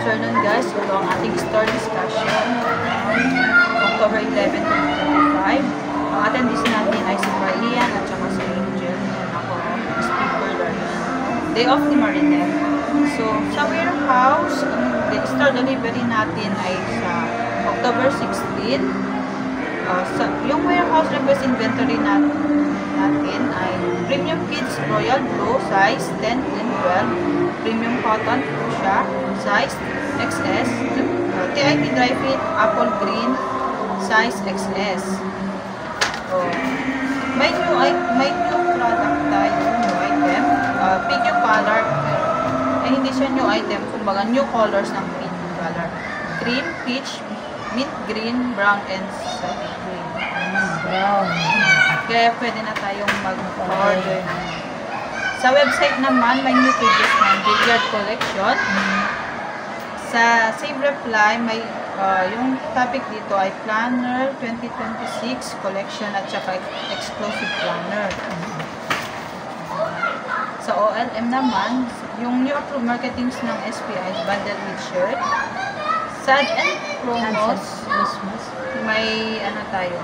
afternoon guys. Ito ang ating store discussion. October 11, 2025. Ang attendees natin ay si Marian at saka si Angel. And ako, speaker learner. Day off ni Marinette. So, sa warehouse, ang store delivery natin ay sa October 16. Yung warehouse request inventory natin ay Premium Kids Royal Blue size 10 and 12, Premium Cotton Fuchsia size XS, TIT Dry Fit Apple Green size XS. May new product tayo, new item, pink color, hindi siya new item, kumbaga new colors ng pink color, cream, peach, mint green, brown, and satin green. Brown. Kaya pwede na tayong mag-order. Sa website naman, may new pages ng billiard collection. Sa Save Reply, may yung topic dito ay Planner 2026 collection at saka exclusive planner. Sa OLM naman, yung new approved marketings ng SPI bundle with shirt. Sad and promos, may ano tayo,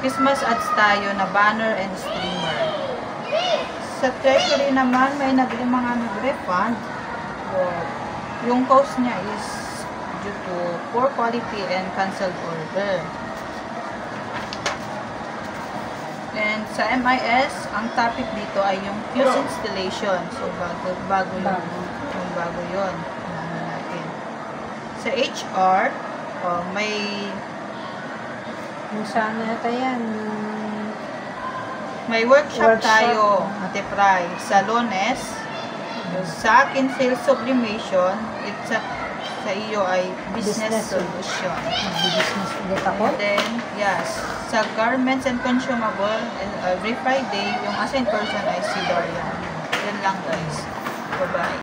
Christmas ads tayo na banner and streamer. Sa treasury naman, may mga nag-refund. Yung cost niya is due to poor quality and canceled order. And sa MIS, ang topic dito ay yung fuse installation. So, bago yun. Sa HR, may Yung sana yata yan. may workshop tayo, Ate Pry, sa Lunes. Sa akin, sales sublimation, sa iyo ay business solution. Business ulit ako. And then, yes, sa garments and consumable, every Friday, yung assigned person ay si Dorian. Yan lang guys. Bye-bye.